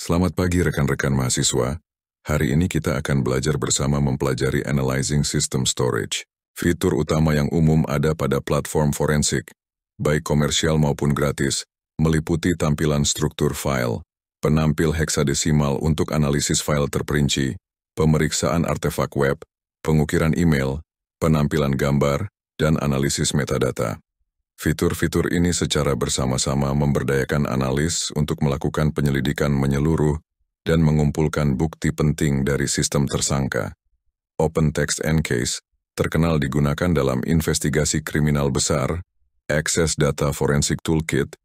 Selamat pagi rekan-rekan mahasiswa. Hari ini kita akan belajar bersama mempelajari Analyzing System Storage. Fitur utama yang umum ada pada platform forensik, baik komersial maupun gratis, meliputi tampilan struktur file, penampil heksadesimal untuk analisis file terperinci, pemeriksaan artefak web, pengukiran email, penampilan gambar, dan analisis metadata. Fitur-fitur ini secara bersama-sama memberdayakan analis untuk melakukan penyelidikan menyeluruh dan mengumpulkan bukti penting dari sistem tersangka. OpenText EnCase terkenal digunakan dalam investigasi kriminal besar, Access Data Forensic Toolkit,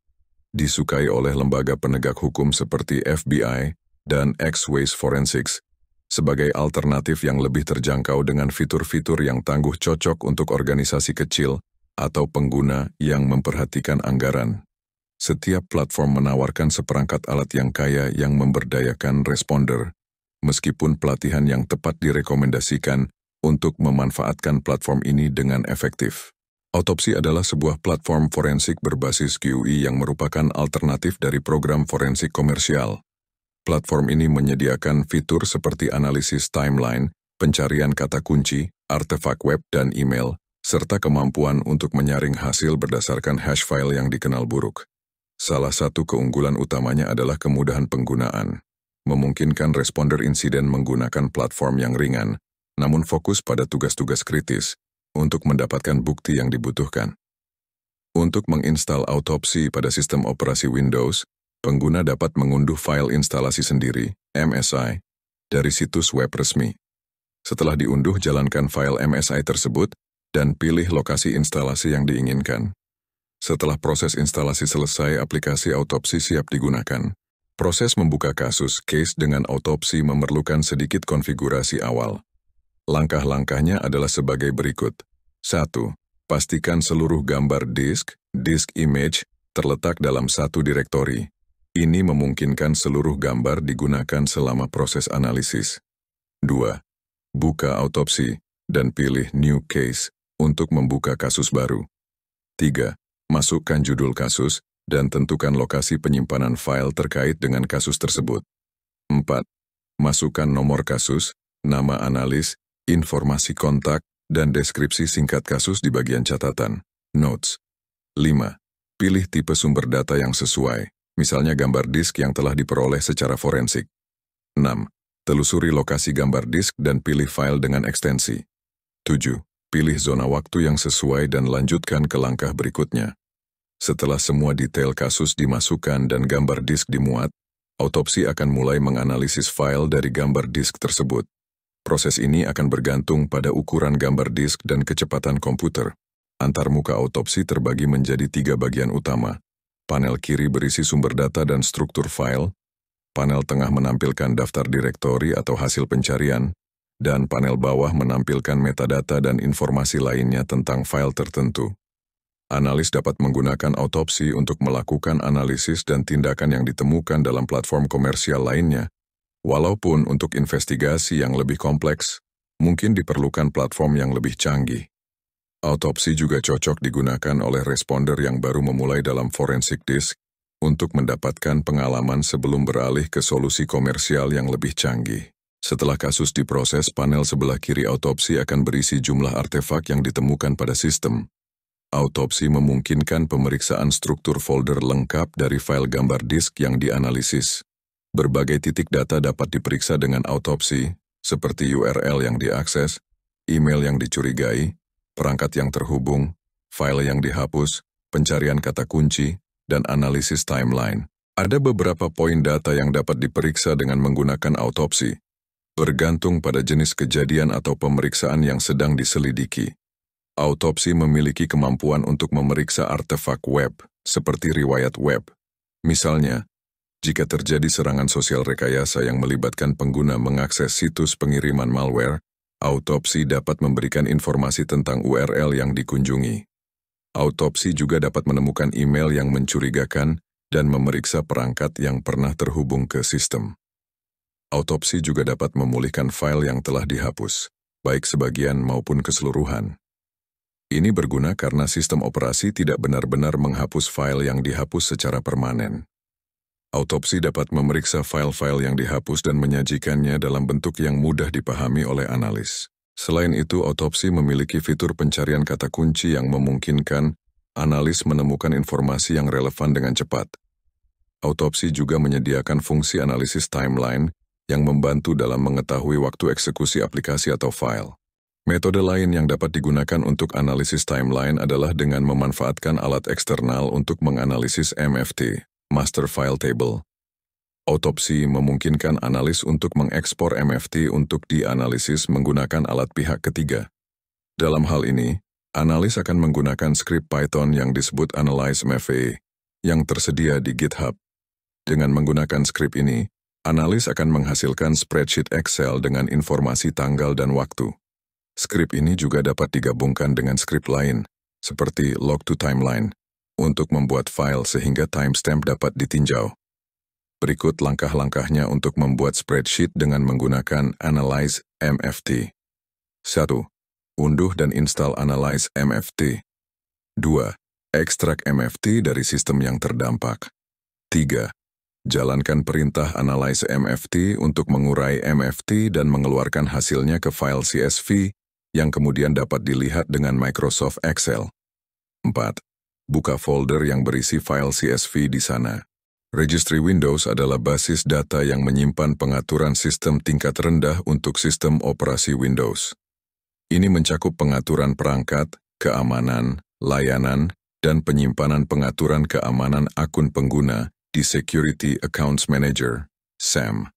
disukai oleh lembaga penegak hukum seperti FBI dan X-Ways Forensics, sebagai alternatif yang lebih terjangkau dengan fitur-fitur yang tangguh cocok untuk organisasi kecil atau pengguna yang memperhatikan anggaran. Setiap platform menawarkan seperangkat alat yang kaya yang memberdayakan responder, meskipun pelatihan yang tepat direkomendasikan untuk memanfaatkan platform ini dengan efektif. Autopsy adalah sebuah platform forensik berbasis GUI yang merupakan alternatif dari program forensik komersial. Platform ini menyediakan fitur seperti analisis timeline, pencarian kata kunci, artefak web dan email, serta kemampuan untuk menyaring hasil berdasarkan hash file yang dikenal buruk. Salah satu keunggulan utamanya adalah kemudahan penggunaan, memungkinkan responder insiden menggunakan platform yang ringan, namun fokus pada tugas-tugas kritis untuk mendapatkan bukti yang dibutuhkan. Untuk menginstal Autopsy pada sistem operasi Windows, pengguna dapat mengunduh file instalasi sendiri, MSI, dari situs web resmi. Setelah diunduh, jalankan file MSI tersebut dan pilih lokasi instalasi yang diinginkan. Setelah proses instalasi selesai, aplikasi Autopsy siap digunakan. Proses membuka kasus case dengan Autopsy memerlukan sedikit konfigurasi awal. Langkah-langkahnya adalah sebagai berikut. 1. Pastikan seluruh gambar disk image, terletak dalam satu direktori. Ini memungkinkan seluruh gambar digunakan selama proses analisis. 2. Buka Autopsy dan pilih New Case untuk membuka kasus baru. 3. Masukkan judul kasus dan tentukan lokasi penyimpanan file terkait dengan kasus tersebut. 4. Masukkan nomor kasus, nama analis, informasi kontak, dan deskripsi singkat kasus di bagian catatan, notes. 5. Pilih tipe sumber data yang sesuai, misalnya gambar disk yang telah diperoleh secara forensik. 6. Telusuri lokasi gambar disk dan pilih file dengan ekstensi. 7. Pilih zona waktu yang sesuai dan lanjutkan ke langkah berikutnya. Setelah semua detail kasus dimasukkan dan gambar disk dimuat, Autopsy akan mulai menganalisis file dari gambar disk tersebut. Proses ini akan bergantung pada ukuran gambar disk dan kecepatan komputer. Antarmuka Autopsy terbagi menjadi 3 bagian utama. Panel kiri berisi sumber data dan struktur file, panel tengah menampilkan daftar direktori atau hasil pencarian, dan panel bawah menampilkan metadata dan informasi lainnya tentang file tertentu. Analis dapat menggunakan Autopsy untuk melakukan analisis dan tindakan yang ditemukan dalam platform komersial lainnya, walaupun untuk investigasi yang lebih kompleks, mungkin diperlukan platform yang lebih canggih. Autopsy juga cocok digunakan oleh responder yang baru memulai dalam forensik disk untuk mendapatkan pengalaman sebelum beralih ke solusi komersial yang lebih canggih. Setelah kasus diproses, panel sebelah kiri Autopsy akan berisi jumlah artefak yang ditemukan pada sistem. Autopsy memungkinkan pemeriksaan struktur folder lengkap dari file gambar disk yang dianalisis. Berbagai titik data dapat diperiksa dengan Autopsy, seperti URL yang diakses, email yang dicurigai, perangkat yang terhubung, file yang dihapus, pencarian kata kunci, dan analisis timeline. Ada beberapa poin data yang dapat diperiksa dengan menggunakan Autopsy, bergantung pada jenis kejadian atau pemeriksaan yang sedang diselidiki. Autopsy memiliki kemampuan untuk memeriksa artefak web, seperti riwayat web. Misalnya, jika terjadi serangan sosial rekayasa yang melibatkan pengguna mengakses situs pengiriman malware, Autopsy dapat memberikan informasi tentang URL yang dikunjungi. Autopsy juga dapat menemukan email yang mencurigakan dan memeriksa perangkat yang pernah terhubung ke sistem. Autopsy juga dapat memulihkan file yang telah dihapus, baik sebagian maupun keseluruhan. Ini berguna karena sistem operasi tidak benar-benar menghapus file yang dihapus secara permanen. Autopsi dapat memeriksa file-file yang dihapus dan menyajikannya dalam bentuk yang mudah dipahami oleh analis. Selain itu, autopsi memiliki fitur pencarian kata kunci yang memungkinkan analis menemukan informasi yang relevan dengan cepat. Autopsi juga menyediakan fungsi analisis timeline yang membantu dalam mengetahui waktu eksekusi aplikasi atau file. Metode lain yang dapat digunakan untuk analisis timeline adalah dengan memanfaatkan alat eksternal untuk menganalisis MFT, Master File Table. Autopsi memungkinkan analis untuk mengekspor MFT untuk dianalisis menggunakan alat pihak ketiga. Dalam hal ini, analis akan menggunakan skrip Python yang disebut Analyze MFA, yang tersedia di GitHub. Dengan menggunakan skrip ini, analis akan menghasilkan spreadsheet Excel dengan informasi tanggal dan waktu. Skrip ini juga dapat digabungkan dengan skrip lain, seperti log to timeline, untuk membuat file sehingga timestamp dapat ditinjau. Berikut langkah-langkahnya untuk membuat spreadsheet dengan menggunakan Analyze MFT. 1. Unduh dan install Analyze MFT. 2. Ekstrak MFT dari sistem yang terdampak. 3. Jalankan perintah Analyze MFT untuk mengurai MFT dan mengeluarkan hasilnya ke file CSV yang kemudian dapat dilihat dengan Microsoft Excel. 4. Buka folder yang berisi file CSV di sana. Registry Windows adalah basis data yang menyimpan pengaturan sistem tingkat rendah untuk sistem operasi Windows. Ini mencakup pengaturan perangkat, keamanan, layanan, dan penyimpanan pengaturan keamanan akun pengguna di Security Accounts Manager, SAM.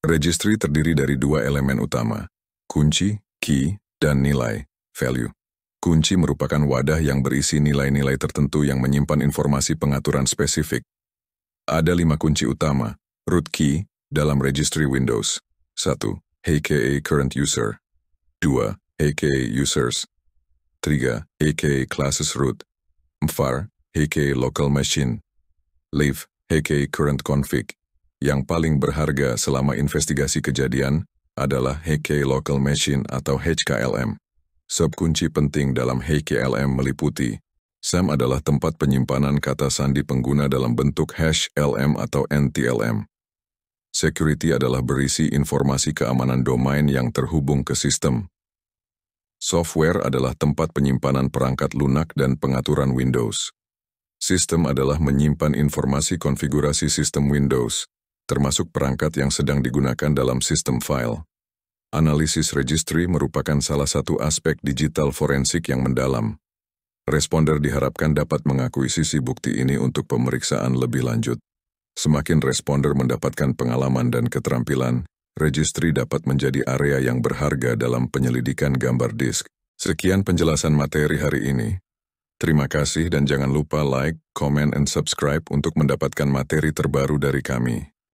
Registry terdiri dari dua elemen utama, kunci, key, dan nilai, value. Kunci merupakan wadah yang berisi nilai-nilai tertentu yang menyimpan informasi pengaturan spesifik. Ada 5 kunci utama, root key, dalam registry Windows. 1. aka current user. 2. aka users. 3. aka classes root. 4. aka local machine. 5. aka current config. Yang paling berharga selama investigasi kejadian adalah aka local machine atau HKLM. Subkunci penting dalam HKLM meliputi SAM adalah tempat penyimpanan kata sandi pengguna dalam bentuk hash LM atau NTLM. Security adalah berisi informasi keamanan domain yang terhubung ke sistem. Software adalah tempat penyimpanan perangkat lunak dan pengaturan Windows. Sistem adalah menyimpan informasi konfigurasi sistem Windows, termasuk perangkat yang sedang digunakan dalam sistem file. Analisis registry merupakan salah satu aspek digital forensik yang mendalam. Responder diharapkan dapat mengakuisisi bukti ini untuk pemeriksaan lebih lanjut. Semakin responder mendapatkan pengalaman dan keterampilan, registry dapat menjadi area yang berharga dalam penyelidikan gambar disk. Sekian penjelasan materi hari ini. Terima kasih dan jangan lupa like, comment, and subscribe untuk mendapatkan materi terbaru dari kami.